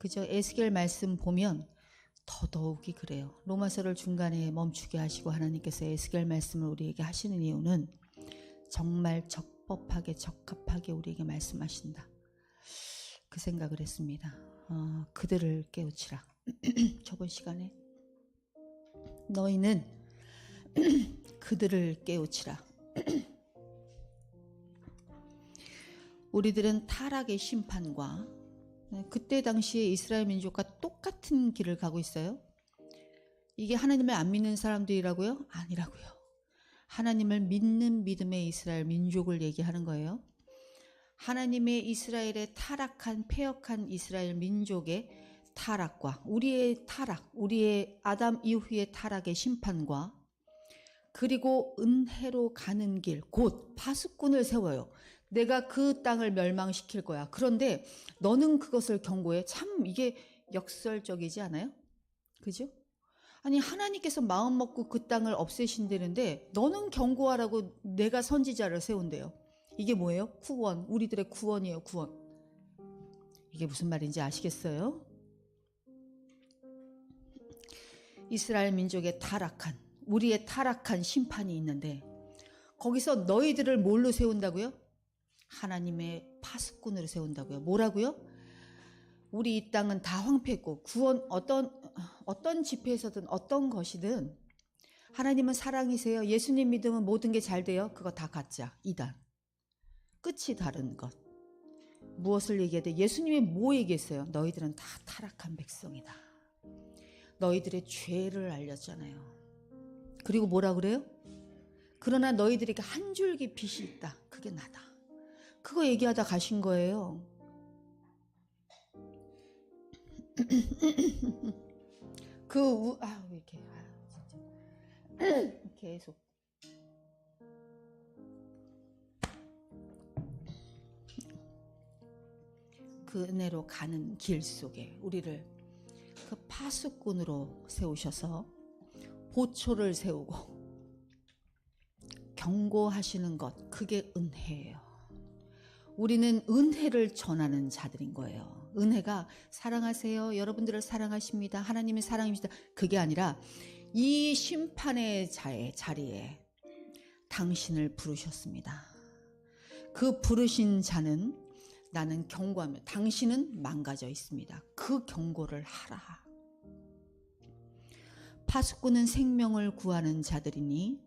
그죠? 에스겔 말씀 보면 더더욱이 그래요. 로마서를 중간에 멈추게 하시고 하나님께서 에스겔 말씀을 우리에게 하시는 이유는 정말 적법하게 적합하게 우리에게 말씀하신다. 그 생각을 했습니다. 그들을 깨우치라. 저번 시간에 너희는 그들을 깨우치라. 우리들은 타락의 심판과 그때 당시에 이스라엘 민족과 똑같은 길을 가고 있어요. 이게 하나님을 안 믿는 사람들이라고요? 아니라고요. 하나님을 믿는 믿음의 이스라엘 민족을 얘기하는 거예요. 하나님의 이스라엘의 타락한 패역한 이스라엘 민족의 타락과 우리의 타락, 우리의 아담 이후의 타락의 심판과 그리고 은혜로 가는 길, 곧 파수꾼을 세워요. 내가 그 땅을 멸망시킬 거야. 그런데 너는 그것을 경고해. 참 이게 역설적이지 않아요? 그죠? 아니 하나님께서 마음 먹고 그 땅을 없애신다는데 너는 경고하라고 내가 선지자를 세운대요. 이게 뭐예요? 구원. 우리들의 구원이에요. 구원. 이게 무슨 말인지 아시겠어요? 이스라엘 민족의 타락한, 우리의 타락한 심판이 있는데 거기서 너희들을 뭘로 세운다고요? 하나님의 파수꾼으로 세운다고요. 뭐라고요? 우리 이 땅은 다 황폐고 구원 어떤 집회에서든 어떤 것이든 하나님은 사랑이세요. 예수님 믿으면 모든 게 잘 돼요. 그거 다 가짜, 이단. 끝이 다른 것. 무엇을 얘기해도 예수님이 뭐 얘기했어요? 너희들은 다 타락한 백성이다. 너희들의 죄를 알렸잖아요. 그리고 뭐라 그래요? 그러나 너희들에게 한 줄기 빛이 있다. 그게 나다. 그거 얘기하다 가신 거예요. 왜 이렇게 진짜 계속 그 은혜로 가는 길 속에 우리를 그 파수꾼으로 세우셔서 보초를 세우고 경고하시는 것, 그게 은혜예요. 우리는 은혜를 전하는 자들인 거예요. 은혜가 사랑하세요. 여러분들을 사랑하십니다. 하나님의 사랑입니다. 그게 아니라 이 심판의 자리에 당신을 부르셨습니다. 그 부르신 자는 나는 경고하며 당신은 망가져 있습니다. 그 경고를 하라. 파수꾼은 생명을 구하는 자들이니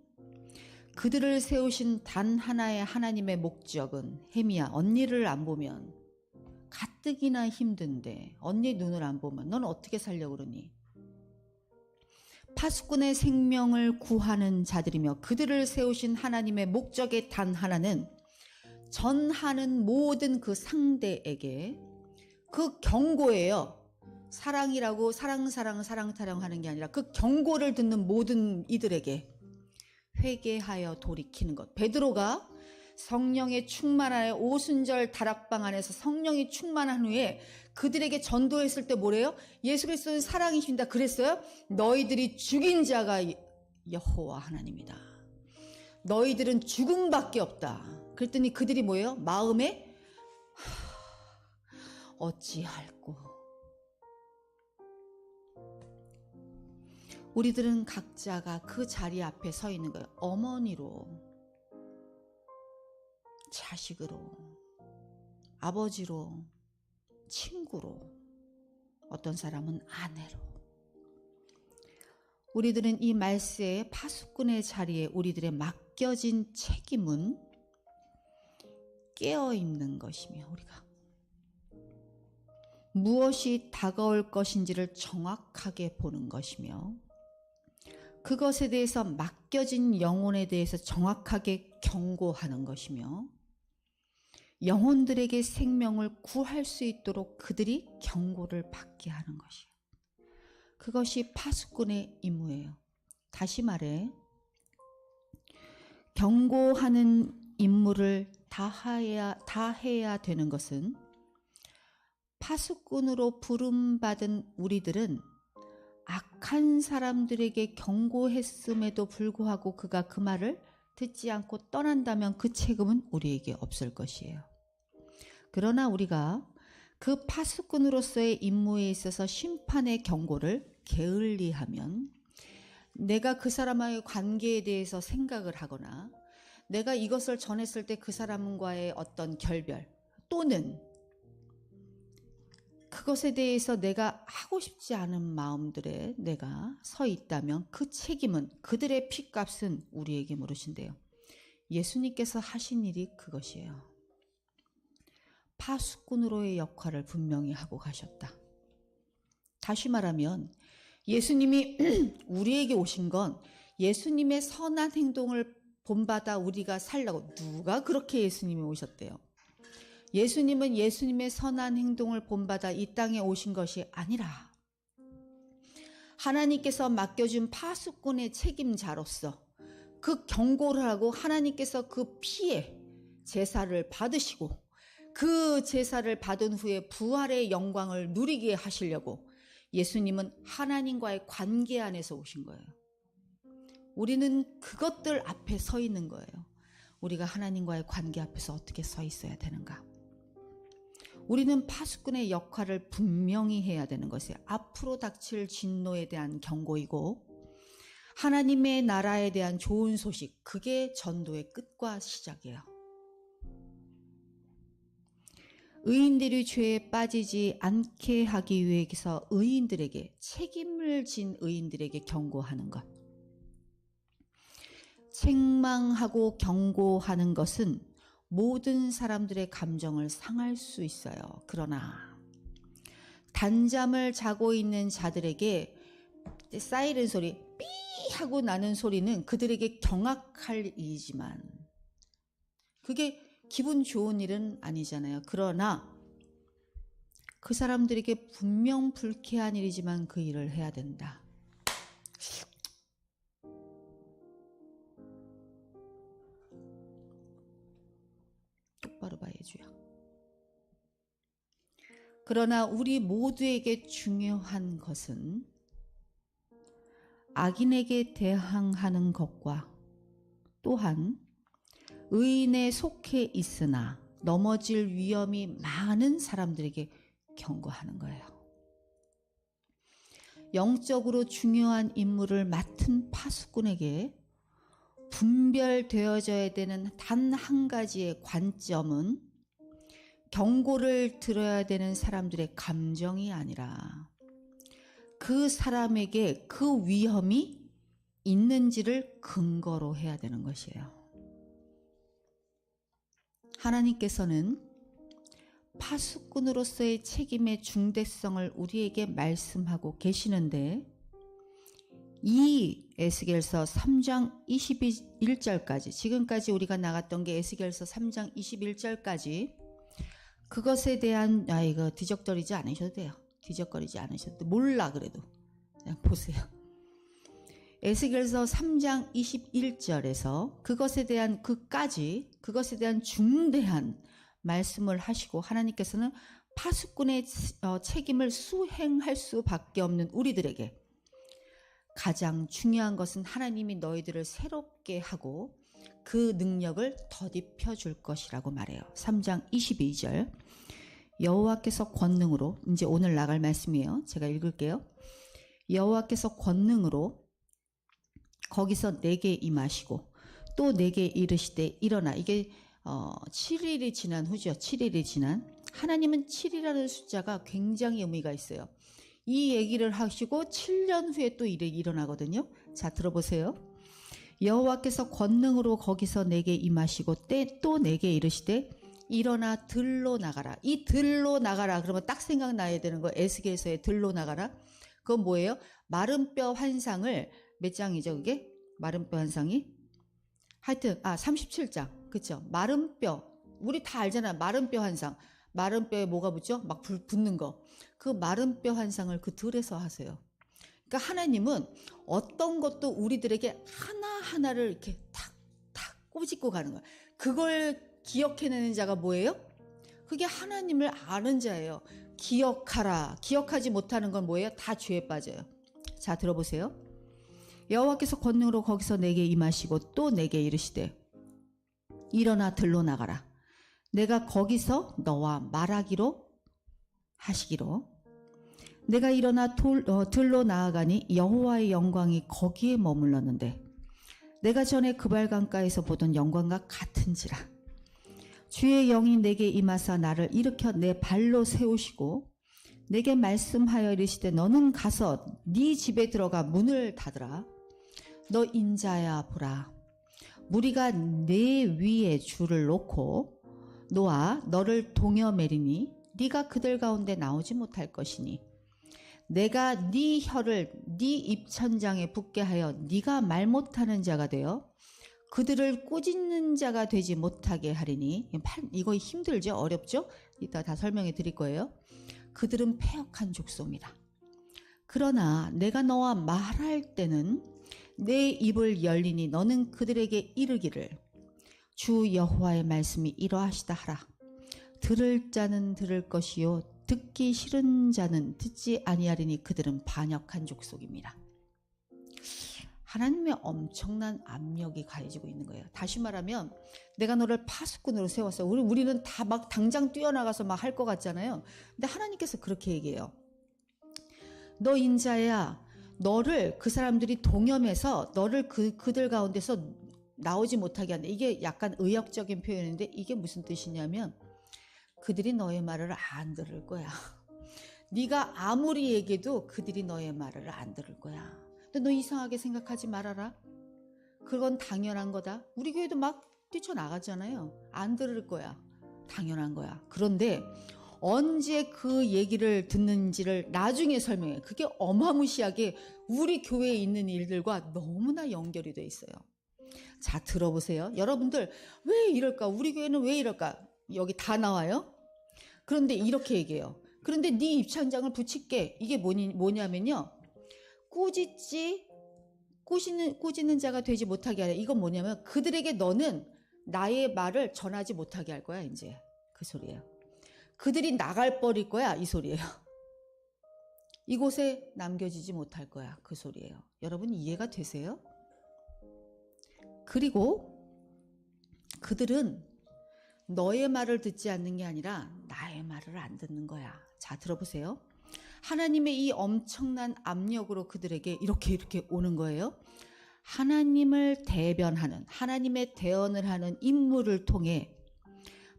그들을 세우신 단 하나의 하나님의 목적은 혜미야, 언니를 안 보면 가뜩이나 힘든데 언니 눈을 안 보면 넌 어떻게 살려고 그러니? 파수꾼의 생명을 구하는 자들이며 그들을 세우신 하나님의 목적의 단 하나는 전하는 모든 그 상대에게 그 경고예요. 사랑이라고 사랑 하는 게 아니라 그 경고를 듣는 모든 이들에게 회개하여 돌이키는 것. 베드로가 성령의 충만하여 오순절 다락방 안에서 성령이 충만한 후에 그들에게 전도했을 때 뭐래요? 예수 그리스도는 사랑이신다 그랬어요? 너희들이 죽인 자가 여호와 하나님이다. 너희들은 죽음밖에 없다. 그랬더니 그들이 뭐예요? 마음에 어찌할꼬. 우리들은 각자가 그 자리 앞에 서 있는 거예요. 어머니로, 자식으로, 아버지로, 친구로, 어떤 사람은 아내로. 우리들은 이 말세의 파수꾼의 자리에 우리들의 맡겨진 책임은 깨어있는 것이며 우리가 무엇이 다가올 것인지를 정확하게 보는 것이며 그것에 대해서 맡겨진 영혼에 대해서 정확하게 경고하는 것이며 영혼들에게 생명을 구할 수 있도록 그들이 경고를 받게 하는 것이에요. 그것이 파수꾼의 임무예요. 다시 말해 경고하는 임무를 다 해야 되는 것은 파수꾼으로 부름받은 우리들은 악한 사람들에게 경고했음에도 불구하고 그가 그 말을 듣지 않고 떠난다면 그 책임은 우리에게 없을 것이에요. 그러나 우리가 그 파수꾼으로서의 임무에 있어서 심판의 경고를 게을리하면 내가 그 사람과의 관계에 대해서 생각을 하거나 내가 이것을 전했을 때 그 사람과의 어떤 결별 또는 그것에 대해서 내가 하고 싶지 않은 마음들에 내가 서 있다면 그 책임은, 그들의 핏값은 우리에게 물으신대요. 예수님께서 하신 일이 그것이에요. 파수꾼으로의 역할을 분명히 하고 가셨다. 다시 말하면 예수님이 우리에게 오신 건 예수님의 선한 행동을 본받아 우리가 살라고. 누가 그렇게 예수님이 오셨대요? 예수님은 예수님의 선한 행동을 본받아 이 땅에 오신 것이 아니라 하나님께서 맡겨준 파수꾼의 책임자로서 그 경고를 하고 하나님께서 그 피에 제사를 받으시고 그 제사를 받은 후에 부활의 영광을 누리게 하시려고 예수님은 하나님과의 관계 안에서 오신 거예요. 우리는 그것들 앞에 서 있는 거예요. 우리가 하나님과의 관계 앞에서 어떻게 서 있어야 되는가? 우리는 파수꾼의 역할을 분명히 해야 되는 것이에요. 앞으로 닥칠 진노에 대한 경고이고 하나님의 나라에 대한 좋은 소식, 그게 전도의 끝과 시작이에요. 의인들이 죄에 빠지지 않게 하기 위해서 의인들에게, 책임을 진 의인들에게 경고하는 것. 책망하고 경고하는 것은 모든 사람들의 감정을 상할 수 있어요. 그러나 단잠을 자고 있는 자들에게 사이렌 소리, 삐 하고 나는 소리는 그들에게 경악할 일이지만 그게 기분 좋은 일은 아니잖아요. 그러나 그 사람들에게 분명 불쾌한 일이지만 그 일을 해야 된다. 똑바로 봐야 주야. 그러나 우리 모두에게 중요한 것은 악인에게 대항하는 것과 또한 의인에 속해 있으나 넘어질 위험이 많은 사람들에게 경고하는 거예요. 영적으로 중요한 임무를 맡은 파수꾼에게 분별되어져야 되는 단 한 가지의 관점은 경고를 들어야 되는 사람들의 감정이 아니라 그 사람에게 그 위험이 있는지를 근거로 해야 되는 것이에요. 하나님께서는 파수꾼으로서의 책임의 중대성을 우리에게 말씀하고 계시는데 이 에스겔서 3장 21절까지, 지금까지 우리가 나갔던 게 에스겔서 3장 21절까지 그것에 대한, 이거 뒤적거리지 않으셔도 돼요. 뒤적거리지 않으셔도 돼요. 몰라 그래도 그냥 보세요. 에스겔서 3장 21절에서 그것에 대한 그까지, 그것에 대한 중대한 말씀을 하시고 하나님께서는 파수꾼의 책임을 수행할 수밖에 없는 우리들에게 가장 중요한 것은 하나님이 너희들을 새롭게 하고 그 능력을 더딥혀 줄 것이라고 말해요. 3장 22절 여호와께서 권능으로, 이제 오늘 나갈 말씀이에요. 제가 읽을게요. 여호와께서 권능으로 거기서 내게 임하시고 또 내게 이르시되 일어나. 이게 7일이 지난 후죠. 7일이 지난. 하나님은 7이라는 숫자가 굉장히 의미가 있어요. 이 얘기를 하시고 7년 후에 또 일이 일어나거든요. 자, 들어보세요. 여호와께서 권능으로 거기서 내게 임하시고 또 내게 이르시되 일어나 들로 나가라. 이 들로 나가라 그러면 딱 생각나야 되는 거, 에스겔서의 들로 나가라. 그건 뭐예요? 마른 뼈 환상을, 몇 장이죠 그게? 마른 뼈 환상이? 하여튼 37장. 그쵸? 마른 뼈, 우리 다 알잖아. 마른 뼈 환상. 마른 뼈에 뭐가 붙죠? 막 붙는 거. 그 마른 뼈 환상을 그 들에서 하세요. 그러니까 하나님은 어떤 것도 우리들에게 하나하나를 이렇게 탁탁 꼬집고 가는 거야. 그걸 기억해내는 자가 뭐예요? 그게 하나님을 아는 자예요. 기억하라. 기억하지 못하는 건 뭐예요? 다 죄에 빠져요. 자, 들어보세요. 여호와께서 권능으로 거기서 내게 임하시고 또 내게 이르시되 일어나 들로 나가라. 내가 거기서 너와 말하기로 하시기로 내가 일어나 들로 나아가니 여호와의 영광이 거기에 머물렀는데 내가 전에 그발강가에서 보던 영광과 같은지라. 주의 영이 내게 임하사 나를 일으켜 내 발로 세우시고 내게 말씀하여 이르시되 너는 가서 네 집에 들어가 문을 닫으라. 너 인자야 보라. 무리가 내 위에 줄을 놓고 놓아 너를 동여매리니 네가 그들 가운데 나오지 못할 것이니 내가 네 혀를 네 입천장에 붙게 하여 네가 말 못하는 자가 되어 그들을 꾸짖는 자가 되지 못하게 하리니. 이거 힘들죠? 어렵죠? 이따 다 설명해 드릴 거예요. 그들은 패역한 족속이라. 그러나 내가 너와 말할 때는 내 입을 열리니 너는 그들에게 이르기를 주 여호와의 말씀이 이러하시다 하라. 들을 자는 들을 것이요 듣기 싫은 자는 듣지 아니하리니 그들은 반역한 족속입니다. 하나님의 엄청난 압력이 가해지고 있는 거예요. 다시 말하면 내가 너를 파수꾼으로 세웠어. 우리는 다 막 당장 뛰어나가서 막 할 것 같잖아요. 근데 하나님께서 그렇게 얘기해요. 너 인자야, 너를 그 사람들이 동염해서 너를 그들 가운데서 나오지 못하게 한다. 이게 약간 의역적인 표현인데 이게 무슨 뜻이냐면 그들이 너의 말을 안 들을 거야. 네가 아무리 얘기해도 그들이 너의 말을 안 들을 거야. 근데 너 이상하게 생각하지 말아라. 그건 당연한 거다. 우리 교회도 막 뛰쳐나가잖아요. 안 들을 거야. 당연한 거야. 그런데 언제 그 얘기를 듣는지를 나중에 설명해. 그게 어마무시하게 우리 교회에 있는 일들과 너무나 연결이 돼 있어요. 자, 들어보세요. 여러분들 왜 이럴까? 우리 교회는 왜 이럴까? 여기 다 나와요. 그런데 이렇게 얘기해요. 그런데 네 입천장을 붙일게. 이게 뭐냐면요. 꾸짖는 자가 되지 못하게 하라. 이건 뭐냐면 그들에게 너는 나의 말을 전하지 못하게 할 거야. 이제 그 소리예요. 그들이 나갈 뻔일 거야. 이 소리예요. 이곳에 남겨지지 못할 거야. 그 소리예요. 여러분 이해가 되세요? 그리고 그들은 너의 말을 듣지 않는 게 아니라 나의 말을 안 듣는 거야. 자, 들어보세요. 하나님의 이 엄청난 압력으로 그들에게 이렇게 오는 거예요. 하나님을 대변하는, 하나님의 대언을 하는 인물을 통해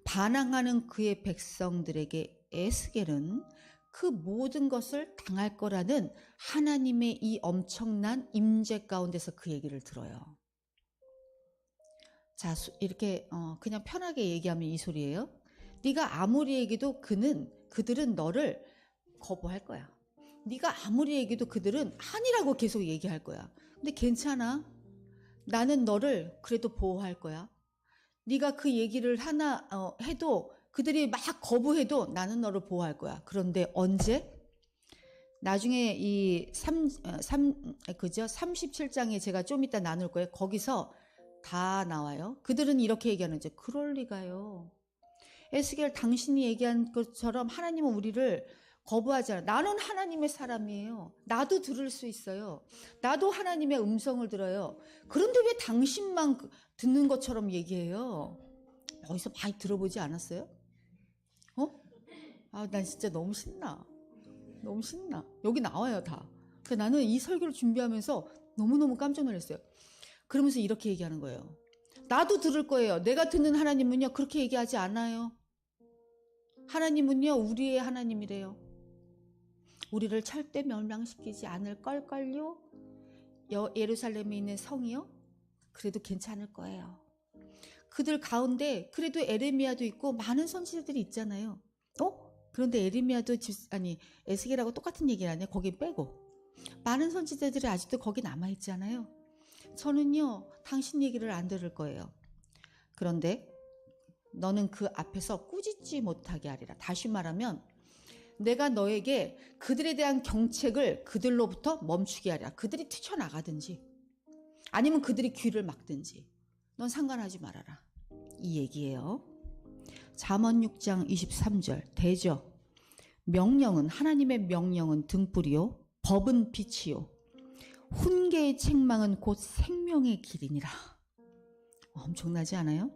반항하는 그의 백성들에게 에스겔은 그 모든 것을 당할 거라는 하나님의 이 엄청난 임재 가운데서 그 얘기를 들어요. 자, 이렇게 그냥 편하게 얘기하면 이 소리예요. 네가 아무리 얘기해도 그들은 너를 거부할 거야. 네가 아무리 얘기해도 그들은 아니라고 계속 얘기할 거야. 근데 괜찮아. 나는 너를 그래도 보호할 거야. 네가 그 얘기를 하나 해도 그들이 막 거부해도 나는 너를 보호할 거야. 그런데 언제? 나중에 이 37장에 제가 좀 이따 나눌 거예요. 거기서 다 나와요. 그들은 이렇게 얘기하는 거죠. 그럴 리가요. 에스겔 당신이 얘기한 것처럼 하나님은 우리를 거부하지 않아요. 나는 하나님의 사람이에요. 나도 들을 수 있어요. 나도 하나님의 음성을 들어요. 그런데 왜 당신만 듣는 것처럼 얘기해요? 어디서 많이 들어보지 않았어요? 난 진짜 너무 신나. 너무 신나. 여기 나와요, 다. 그러니까 나는 이 설교를 준비하면서 너무너무 깜짝 놀랐어요. 그러면서 이렇게 얘기하는 거예요. 나도 들을 거예요. 내가 듣는 하나님은요, 그렇게 얘기하지 않아요. 하나님은요, 우리의 하나님이래요. 우리를 절대 멸망시키지 않을 걸걸요. 예루살렘에 있는 성이요. 그래도 괜찮을 거예요. 그들 가운데 그래도 에레미야도 있고 많은 선지자들이 있잖아요. 그런데 에스겔하고 똑같은 얘기를 하네. 거기 빼고 많은 선지자들이 아직도 거기 남아있잖아요. 저는요, 당신 얘기를 안 들을 거예요. 그런데 너는 그 앞에서 꾸짖지 못하게 하리라. 다시 말하면 내가 너에게 그들에 대한 경책을 그들로부터 멈추게 하리라. 그들이 튀쳐나가든지 아니면 그들이 귀를 막든지 넌 상관하지 말아라. 이 얘기예요. 잠언 6장 23절 대저 명령은 하나님의 명령은 등불이요 법은 빛이요 훈계의 책망은 곧 생명의 길이니라. 엄청나지 않아요?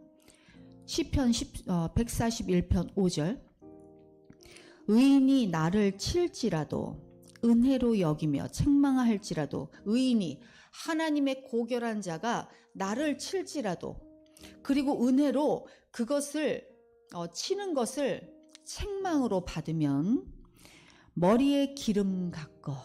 시편 141편 5절 의인이 나를 칠지라도 은혜로 여기며 책망할지라도, 의인이 하나님의 고결한 자가 나를 칠지라도, 그리고 은혜로 그것을 치는 것을 책망으로 받으면 머리에 기름 깎어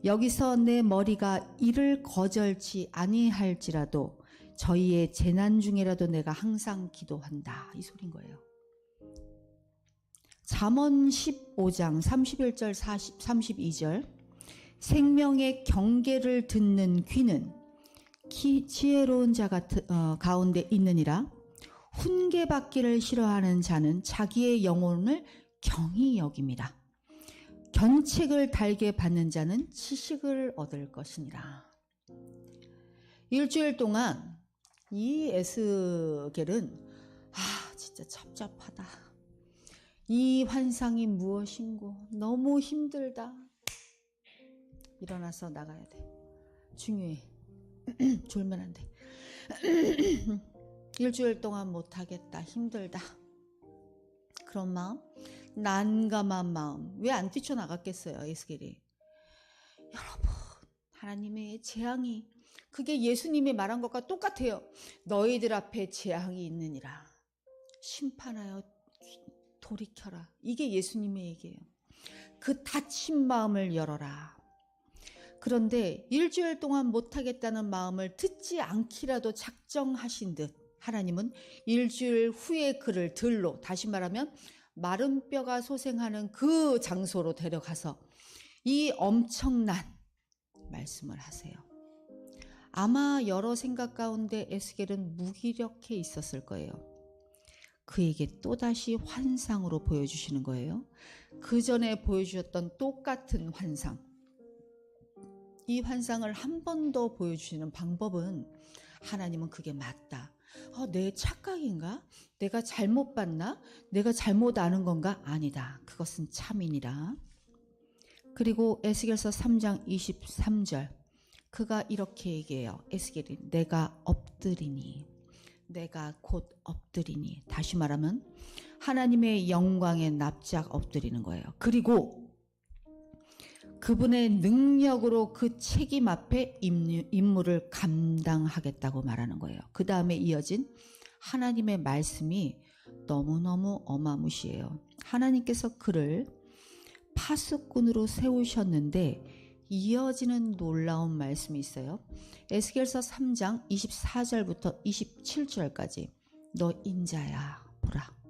여기서 내 머리가 이를 거절치 아니할지라도 저희의 재난 중이라도 내가 항상 기도한다, 이 소린 거예요. 잠언 15장 31절 32절 생명의 경계를 듣는 귀는 지혜로운 자 가운데 있느니라. 훈계받기를 싫어하는 자는 자기의 영혼을 경히 여깁니다. 견책을 달게 받는 자는 지식을 얻을 것이니라. 일주일 동안 이 에스겔은 진짜 첩첩하다. 이 환상이 무엇인고 너무 힘들다. 일어나서 나가야 돼. 중요해. 졸면 안 돼. 일주일 동안 못하겠다. 힘들다. 그런 마음, 난감한 마음. 왜 안 뛰쳐나갔겠어요, 에스겔이. 여러분, 하나님의 재앙이, 그게 예수님이 말한 것과 똑같아요. 너희들 앞에 재앙이 있느니라. 심판하여 돌이켜라. 이게 예수님의 얘기예요. 그 닫힌 마음을 열어라. 그런데 일주일 동안 못하겠다는 마음을 듣지 않기라도 작정하신 듯 하나님은 일주일 후에 그를 들로, 다시 말하면 마른 뼈가 소생하는 그 장소로 데려가서 이 엄청난 말씀을 하세요. 아마 여러 생각 가운데 에스겔은 무기력해 있었을 거예요. 그에게 또다시 환상으로 보여주시는 거예요. 그 전에 보여주셨던 똑같은 환상. 이 환상을 한 번 더 보여주시는 방법은, 하나님은 그게 맞다. 내 착각인가? 내가 잘못 봤나? 내가 잘못 아는 건가? 아니다. 그것은 참이니라. 그리고 에스겔서 3장 23절 그가 이렇게 얘기해요. 에스겔이 내가 엎드리니, 내가 곧 엎드리니. 다시 말하면 하나님의 영광에 납작 엎드리는 거예요. 그리고 그분의 능력으로 그 책임 앞에 임무를 감당하겠다고 말하는 거예요. 그 다음에 이어진 하나님의 말씀이 너무너무 어마무시해요. 하나님께서 그를 파수꾼으로 세우셨는데 이어지는 놀라운 말씀이 있어요. 에스겔서 3장 24절부터 27절까지 너 인자야 보라.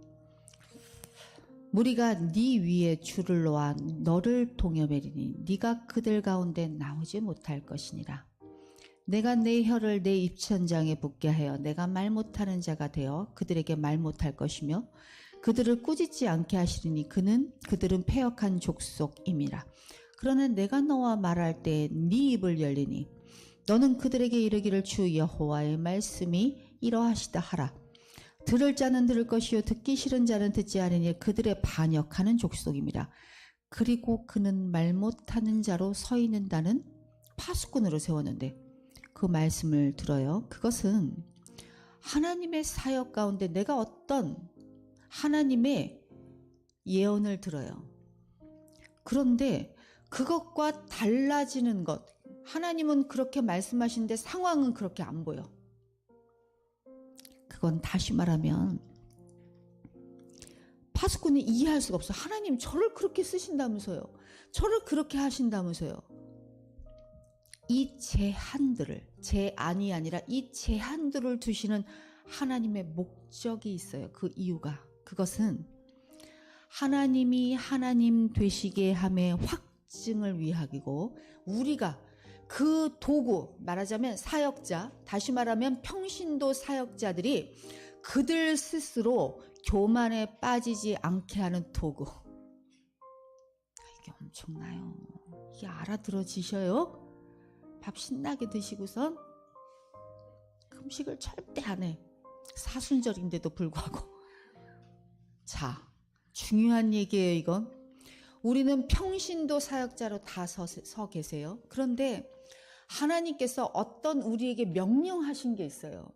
무리가 네 위에 줄을 놓아 너를 동여매리니 네가 그들 가운데 나오지 못할 것이니라. 내가 내 혀를 내 입천장에 붙게 하여 내가 말 못하는 자가 되어 그들에게 말 못할 것이며 그들을 꾸짖지 않게 하시리니 그들은 패역한 족속임이라. 그러나 내가 너와 말할 때에 네 입을 열리니 너는 그들에게 이르기를 주 여호와의 말씀이 이러하시다 하라. 들을 자는 들을 것이요 듣기 싫은 자는 듣지 않으니 그들의 반역하는 족속입니다. 그리고 그는 말 못하는 자로 서 있는다는 파수꾼으로 세웠는데 그 말씀을 들어요. 그것은 하나님의 사역 가운데 내가 어떤 하나님의 예언을 들어요. 그런데 그것과 달라지는 것, 하나님은 그렇게 말씀하시는데 상황은 그렇게 안 보여. 그건 다시 말하면 파수꾼이 이해할 수가 없어. 하나님 저를 그렇게 쓰신다면서요. 저를 그렇게 하신다면서요. 이 제한들을, 제안이 아니라 이 제한들을 두시는 하나님의 목적이 있어요. 그 이유가. 그것은 하나님이 하나님 되시게 함의 확증을 위하기고 우리가 그 도구, 말하자면 사역자, 다시 말하면 평신도 사역자들이 그들 스스로 교만에 빠지지 않게 하는 도구. 이게 엄청나요. 이게 알아들어지셔요? 밥 신나게 드시고선 음식을 절대 안 해. 사순절인데도 불구하고. 자, 중요한 얘기예요, 이건. 우리는 평신도 사역자로 다 서 계세요. 그런데 하나님께서 어떤 우리에게 명령하신 게 있어요.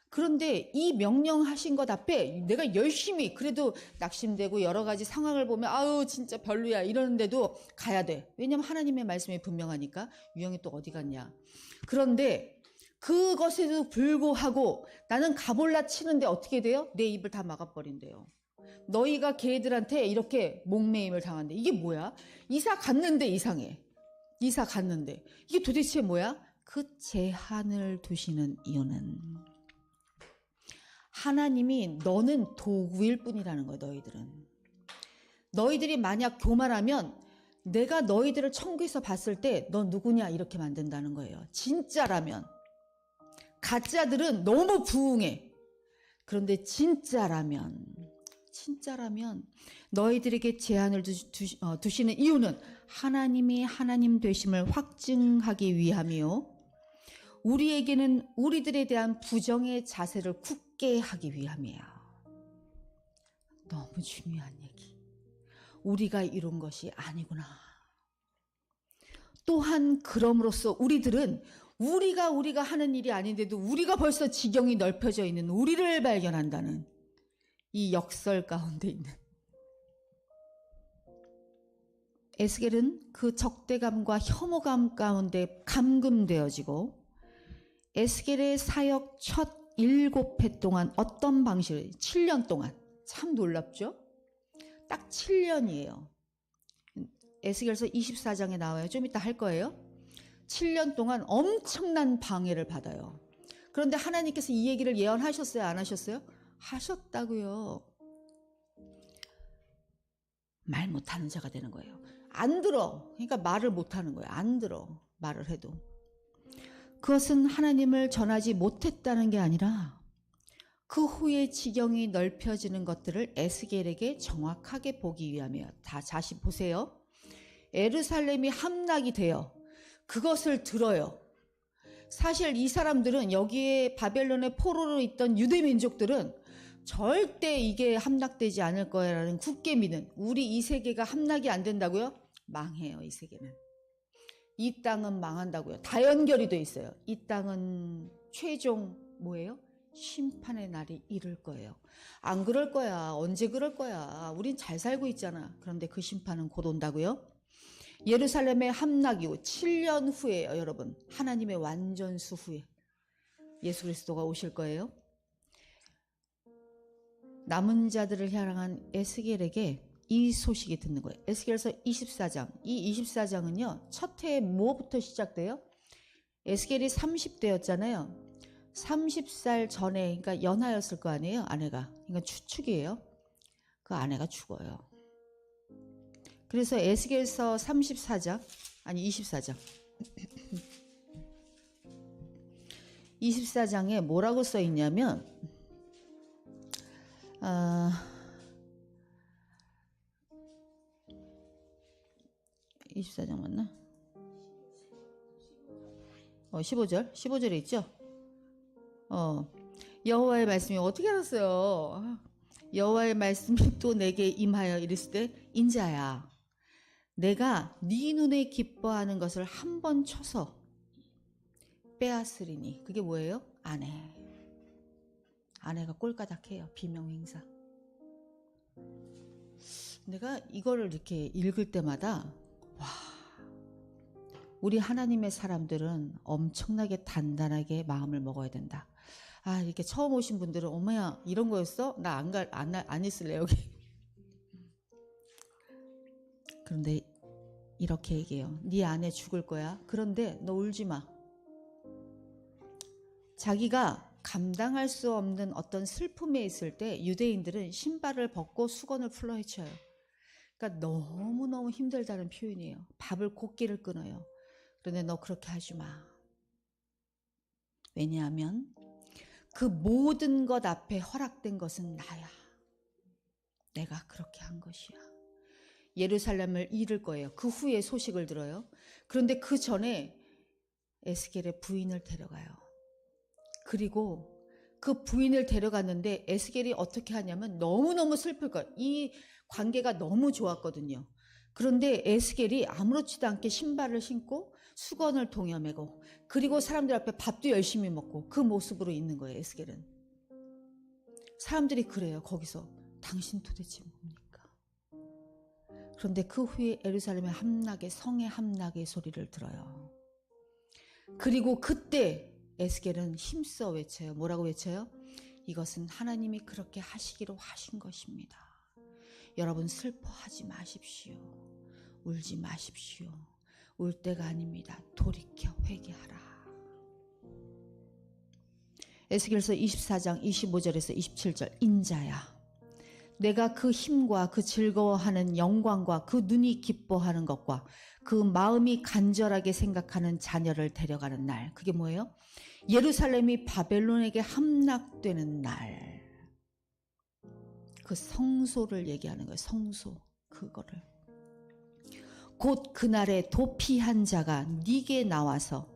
그런데 이 명령하신 것 앞에 내가 열심히 그래도 낙심되고 여러 가지 상황을 보면 아유 진짜 별로야 이러는데도 가야 돼. 왜냐면 하나님의 말씀이 분명하니까. 유영이 또 어디 갔냐. 그런데 그것에도 불구하고 나는 가볼라 치는데 어떻게 돼요? 내 입을 다 막아버린대요. 너희가 걔들한테 이렇게 목매임을 당한대. 이게 뭐야? 이사 갔는데 이상해. 이사 갔는데 이게 도대체 뭐야? 그 제한을 두시는 이유는 하나님이 너는 도구일 뿐이라는 거예요. 너희들이 만약 교만하면 내가 너희들을 천국에서 봤을 때 너 누구냐 이렇게 만든다는 거예요. 진짜라면. 가짜들은 너무 부응해. 그런데 진짜라면 너희들에게 제한을 두시는 이유는 하나님이 하나님 되심을 확증하기 위함이요. 우리에게는 우리들에 대한 부정의 자세를 굳게 하기 위함이에요. 너무 중요한 얘기. 우리가 이룬 것이 아니구나. 또한 그럼으로써 우리들은 우리가 하는 일이 아닌데도 우리가 벌써 지경이 넓혀져 있는 우리를 발견한다는 이 역설 가운데 있는 에스겔은 그 적대감과 혐오감 가운데 감금되어지고 에스겔의 사역 첫 7해 동안 어떤 방식으로 7년 동안 참 놀랍죠? 딱 7년이에요. 에스겔서 24장에 나와요. 좀 이따 할 거예요. 7년 동안 엄청난 방해를 받아요. 그런데 하나님께서 이 얘기를 예언하셨어요? 안 하셨어요? 하셨다고요. 말 못하는 자가 되는 거예요. 안 들어. 그러니까 말을 못하는 거예요. 안 들어. 말을 해도. 그것은 하나님을 전하지 못했다는 게 아니라 그 후에 지경이 넓혀지는 것들을 에스겔에게 정확하게 보기 위함이에요. 다 다시 보세요. 예루살렘이 함락이 돼요. 그것을 들어요. 사실 이 사람들은 여기에 바벨론의 포로로 있던 유대 민족들은 절대 이게 함락되지 않을 거라는 굳게 믿는, 우리 이 세계가 함락이 안 된다고요? 망해요. 이 세계는. 이 땅은 망한다고요. 다 연결이 돼 있어요. 이 땅은 최종 뭐예요? 심판의 날이 이를 거예요. 안 그럴 거야. 언제 그럴 거야. 우린 잘 살고 있잖아. 그런데 그 심판은 곧 온다고요? 예루살렘의 함락 이후 7년 후에요. 여러분. 하나님의 완전수 후에 예수 그리스도가 오실 거예요. 남은 자들을 향한 에스겔에게 이 소식이 듣는 거예요. 에스겔서 24장. 이 24장은요. 첫 해에 뭐부터 시작돼요? 에스겔이 30대였잖아요. 30살 전에, 그러니까 연하였을 거 아니에요. 아내가. 그러니까 추측이에요. 그 아내가 죽어요. 그래서 에스겔서 34장, 아니 24장. 24장에 뭐라고 써 있냐면 24장 맞나? 15절에 있죠? 여호와의 말씀이 어떻게 알았어요? 여호와의 말씀이 또 내게 임하여 이르실 때 인자야, 내가 네 눈에 기뻐하는 것을 한 번 쳐서 빼앗으리니. 그게 뭐예요? 아내가 꼴까닥해요. 비명행사. 내가 이거를 이렇게 읽을 때마다 와, 우리 하나님의 사람들은 엄청나게 단단하게 마음을 먹어야 된다. 아, 이렇게 처음 오신 분들은 어머야 이런 거였어? 나 안 있을래 여기. 그런데 이렇게 얘기해요. 네 아내 죽을 거야. 그런데 너 울지 마. 자기가 감당할 수 없는 어떤 슬픔에 있을 때 유대인들은 신발을 벗고 수건을 풀러 헤쳐요. 그러니까 너무너무 힘들다는 표현이에요. 밥을 곡기를 끊어요. 그런데 너 그렇게 하지 마. 왜냐하면 그 모든 것 앞에 허락된 것은 나야. 내가 그렇게 한 것이야. 예루살렘을 잃을 거예요. 그 후에 소식을 들어요. 그런데 그 전에 에스겔의 부인을 데려가요. 그리고 그 부인을 데려갔는데 에스겔이 어떻게 하냐면 너무너무 슬플 거예요. 이 관계가 너무 좋았거든요. 그런데 에스겔이 아무렇지도 않게 신발을 신고 수건을 동여매고 그리고 사람들 앞에 밥도 열심히 먹고 그 모습으로 있는 거예요. 에스겔은. 사람들이 그래요. 거기서 당신 도대체 뭡니까? 그런데 그 후에 예루살렘의 함락의 성의 함락의 소리를 들어요. 그리고 그때 에스겔은 힘써 외쳐요. 뭐라고 외쳐요? 이것은 하나님이 그렇게 하시기로 하신 것입니다. 여러분 슬퍼하지 마십시오. 울지 마십시오. 울 때가 아닙니다. 돌이켜 회개하라. 에스겔서 24장 25절에서 27절 인자야 내가 그 힘과 그 즐거워하는 영광과 그 눈이 기뻐하는 것과 그 마음이 간절하게 생각하는 자녀를 데려가는 날 그게 뭐예요? 예루살렘이 바벨론에게 함락되는 날 그 성소를 얘기하는 거예요. 성소 그거를 곧 그날에 도피한 자가 네게 나와서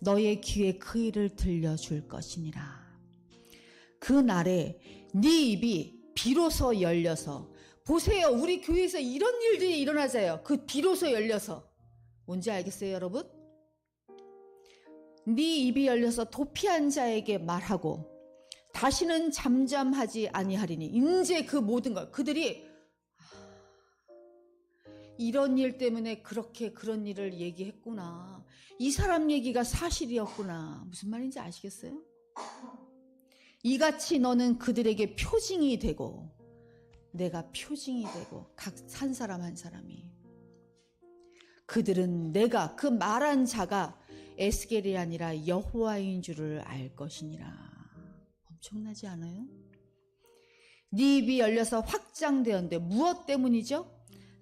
너의 귀에 그 일을 들려줄 것이니라. 그날에 네 입이 비로소 열려서 보세요. 우리 교회에서 이런 일들이 일어나자요. 그 비로소 열려서 뭔지 알겠어요 여러분? 네 입이 열려서 도피한 자에게 말하고 다시는 잠잠하지 아니하리니 이제 그 모든 걸 그들이 이런 일 때문에 그렇게 그런 일을 얘기했구나. 이 사람 얘기가 사실이었구나. 무슨 말인지 아시겠어요? 이같이 너는 그들에게 표징이 되고 내가 표징이 되고 각 한 사람 한 사람이 그들은 내가 그 말한 자가 에스겔이 아니라 여호와인 줄을 알 것이니라. 엄청나지 않아요? 네 입이 열려서 확장되었는데 무엇 때문이죠?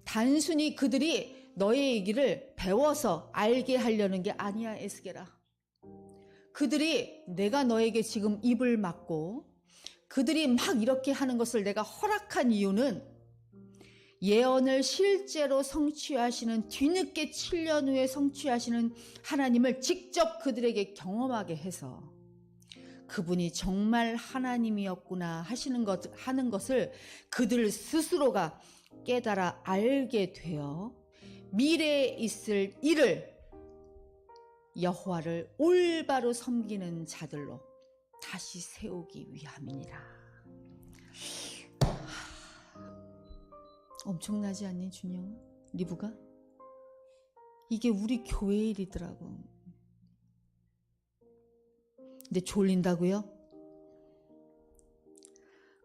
단순히 그들이 너의 얘기를 배워서 알게 하려는 게 아니야 에스겔아. 그들이 내가 너에게 지금 입을 막고 그들이 막 이렇게 하는 것을 내가 허락한 이유는 예언을 실제로 성취하시는 뒤늦게 7년 후에 성취하시는 하나님을 직접 그들에게 경험하게 해서 그분이 정말 하나님이었구나 하는 것을 그들 스스로가 깨달아 알게 되어 미래에 있을 일을 여호와를 올바로 섬기는 자들로 다시 세우기 위함이니라. 엄청나지 않니 준영? 리브가? 이게 우리 교회 일이더라고. 근데 졸린다고요?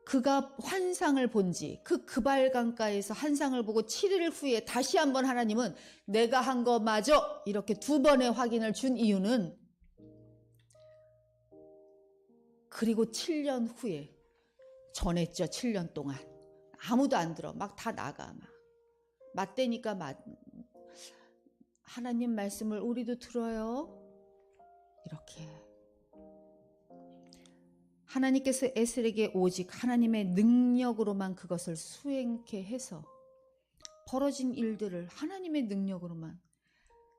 그가 환상을 본지 그 그발강가에서 환상을 보고 7일 후에 다시 한번 하나님은 내가 한 거 맞아 이렇게 두 번의 확인을 준 이유는 그리고 7년 후에 전했죠. 7년 동안 아무도 안 들어. 막 다 나가. 막 맞대니까 하나님 말씀을 우리도 들어요. 이렇게 하나님께서 에스겔에게 오직 하나님의 능력으로만 그것을 수행케 해서 벌어진 일들을 하나님의 능력으로만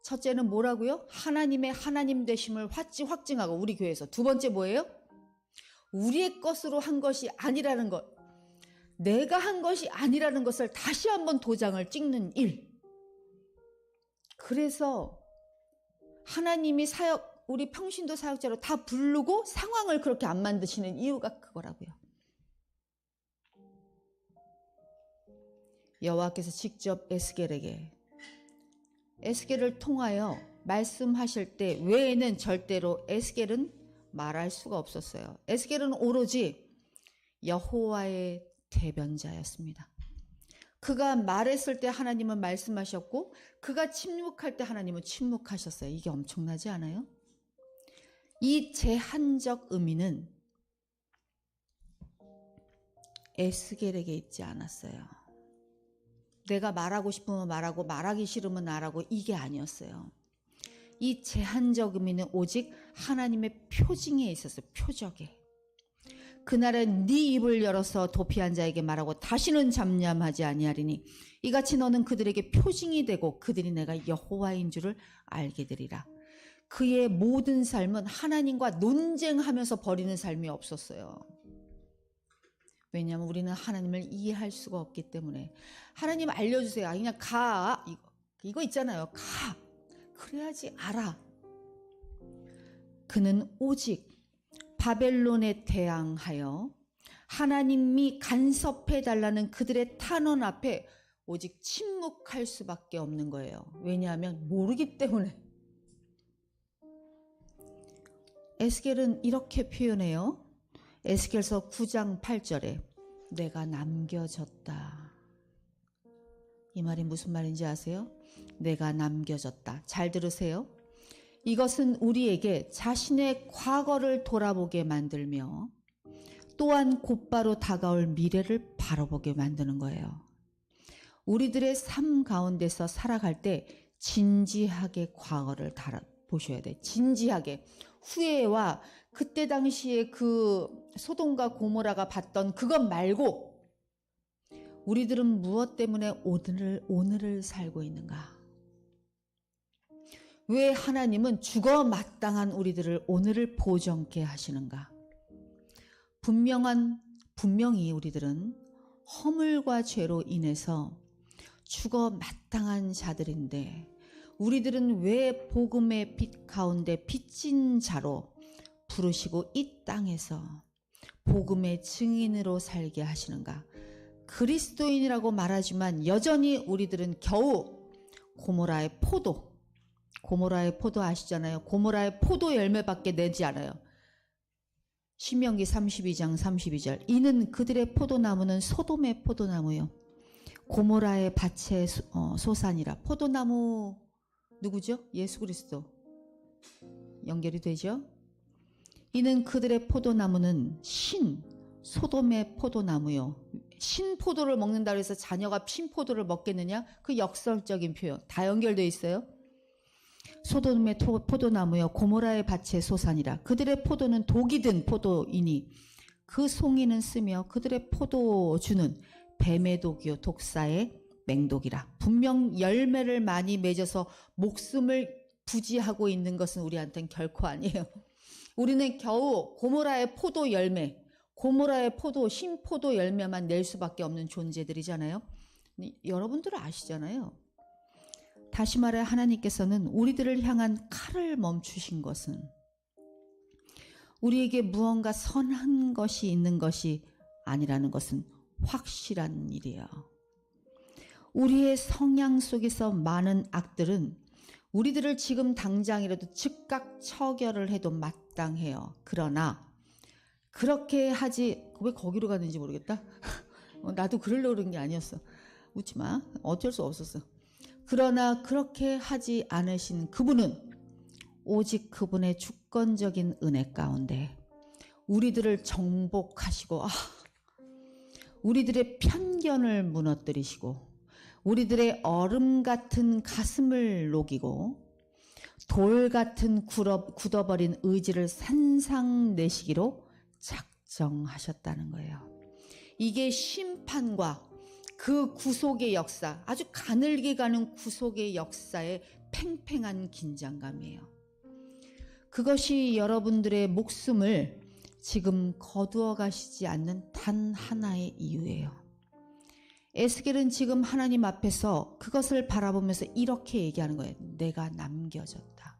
첫째는 뭐라고요? 하나님의 하나님 되심을 확증하고 우리 교회에서 두 번째 뭐예요? 우리의 것으로 한 것이 아니라는 것 내가 한 것이 아니라는 것을 다시 한번 도장을 찍는 일 그래서 하나님이 우리 평신도 사역자로 다 부르고 상황을 그렇게 안 만드시는 이유가 그거라고요. 여호와께서 직접 에스겔을 통하여 말씀하실 때 외에는 절대로 에스겔은 말할 수가 없었어요. 에스겔은 오로지 여호와의 대변자였습니다. 그가 말했을 때 하나님은 말씀하셨고 그가 침묵할 때 하나님은 침묵하셨어요. 이게 엄청나지 않아요? 이 제한적 의미는 에스겔에게 있지 않았어요. 내가 말하고 싶으면 말하고 말하기 싫으면 안 하고 이게 아니었어요. 이 제한적 의미는 오직 하나님의 표징에 있었어요. 표적에. 그날에 네 입을 열어서 도피한 자에게 말하고 다시는 잠잠하지 아니하리니 이같이 너는 그들에게 표징이 되고 그들이 내가 여호와인 줄을 알게 되리라. 그의 모든 삶은 하나님과 논쟁하면서 버리는 삶이 없었어요. 왜냐하면 우리는 하나님을 이해할 수가 없기 때문에 하나님 알려주세요. 그냥 가. 이거 있잖아요. 가. 그래야지 알아. 그는 오직 바벨론에 대항하여 하나님이 간섭해달라는 그들의 탄원 앞에 오직 침묵할 수밖에 없는 거예요. 왜냐하면 모르기 때문에. 에스겔은 이렇게 표현해요. 에스겔서 9장 8절에 내가 남겨졌다. 이 말이 무슨 말인지 아세요? 내가 남겨졌다. 잘 들으세요. 이것은 우리에게 자신의 과거를 돌아보게 만들며 또한 곧바로 다가올 미래를 바라보게 만드는 거예요. 우리들의 삶 가운데서 살아갈 때 진지하게 과거를 보셔야 돼. 진지하게. 후회와 그때 당시에 그 소돔과 고모라가 봤던 그것 말고 우리들은 무엇 때문에 오늘을 살고 있는가? 왜 하나님은 죽어 마땅한 우리들을 오늘을 보정케 하시는가? 분명히 우리들은 허물과 죄로 인해서 죽어 마땅한 자들인데 우리들은 왜 복음의 빛 가운데 빚진 자로 부르시고 이 땅에서 복음의 증인으로 살게 하시는가? 그리스도인이라고 말하지만 여전히 우리들은 겨우 고모라의 포도 아시잖아요. 고모라의 포도 열매밖에 내지 않아요. 신명기 32장 32절 이는 그들의 포도나무는 소돔의 포도나무요 고모라의 밭의 소산이라. 포도나무 누구죠? 예수 그리스도. 연결이 되죠? 이는 그들의 포도나무는 소돔의 포도나무요. 신포도를 먹는다 그래서 자녀가 신포도를 먹겠느냐? 그 역설적인 표현. 다 연결되어 있어요. 소돔의 포도나무요 고모라의 밭의 소산이라. 그들의 포도는 독이 든 포도이니 그 송이는 쓰며 그들의 포도주는 뱀의 독이요 독사의 맹독이라. 분명 열매를 많이 맺어서 목숨을 부지하고 있는 것은 우리한테는 결코 아니에요. 우리는 겨우 고모라의 포도 열매, 고모라의 신포도 열매만 낼 수밖에 없는 존재들이잖아요. 여러분들은 아시잖아요. 다시 말해 하나님께서는 우리들을 향한 칼을 멈추신 것은 우리에게 무언가 선한 것이 있는 것이 아니라는 것은 확실한 일이에요. 우리의 성향 속에서 많은 악들은 우리들을 지금 당장이라도 즉각 처결을 해도 마땅해요. 그러나 그렇게 하지 왜 거기로 가는지 모르겠다. 나도 그러려고 그런 게 아니었어. 웃지 마. 어쩔 수 없었어. 그러나 그렇게 하지 않으신 그분은 오직 그분의 주권적인 은혜 가운데 우리들을 정복하시고 우리들의 편견을 무너뜨리시고 우리들의 얼음 같은 가슴을 녹이고 돌 같은 굳어버린 의지를 산상내시기로 작정하셨다는 거예요. 이게 심판과 그 구속의 역사, 아주 가늘게 가는 구속의 역사의 팽팽한 긴장감이에요. 그것이 여러분들의 목숨을 지금 거두어 가시지 않는 단 하나의 이유예요. 에스겔은 지금 하나님 앞에서 그것을 바라보면서 이렇게 얘기하는 거예요. 내가 남겨졌다.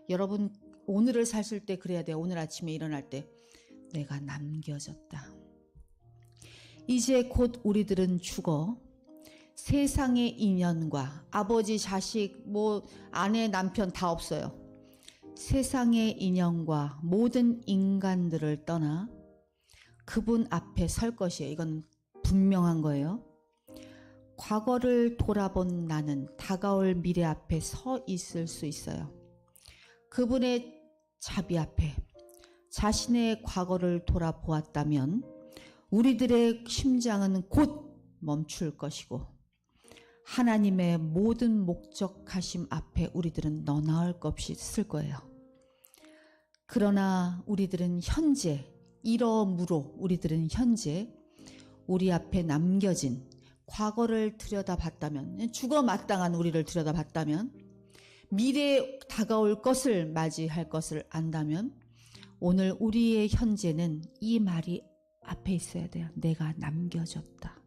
여러분 오늘을 사실 때 그래야 돼요. 오늘 아침에 일어날 때 내가 남겨졌다. 이제 곧 우리들은 죽어 세상의 인연과 아버지, 자식, 아내, 남편 다 없어요. 세상의 인연과 모든 인간들을 떠나 그분 앞에 설 것이에요. 이건 분명한 거예요. 과거를 돌아본 나는 다가올 미래 앞에 서 있을 수 있어요. 그분의 자비 앞에 자신의 과거를 돌아보았다면 우리들의 심장은 곧 멈출 것이고 하나님의 모든 목적하심 앞에 우리들은 너나을 것 없이 쓸 거예요. 그러나 우리들은 현재 이러므로 우리들은 현재 우리 앞에 남겨진 과거를 들여다봤다면 죽어 마땅한 우리를 들여다봤다면 미래에 다가올 것을 맞이할 것을 안다면 오늘 우리의 현재는 이 말이 앞에 있어야 돼요. 내가 남겨졌다.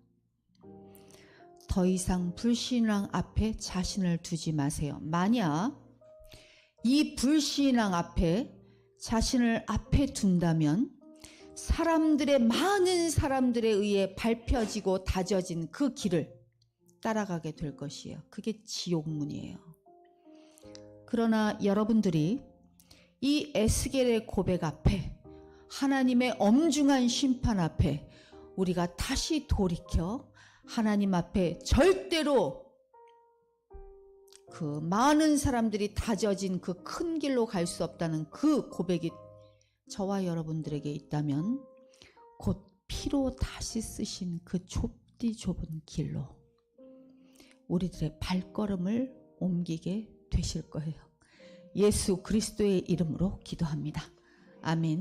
더 이상 불신앙 앞에 자신을 두지 마세요. 만약 이 불신앙 앞에 자신을 앞에 둔다면 많은 사람들에 의해 밟혀지고 다져진 그 길을 따라가게 될 것이에요. 그게 지옥문이에요. 그러나 여러분들이 이 에스겔의 고백 앞에, 하나님의 엄중한 심판 앞에 우리가 다시 돌이켜 하나님 앞에 절대로 그 많은 사람들이 다져진 그 큰 길로 갈 수 없다는 그 고백이 저와 여러분들에게 있다면, 곧 피로 다시 쓰신 그 좁디 좁은 길로 우리들의 발걸음을 옮기게 되실 거예요. 예수 그리스도의 이름으로 기도합니다. 아멘.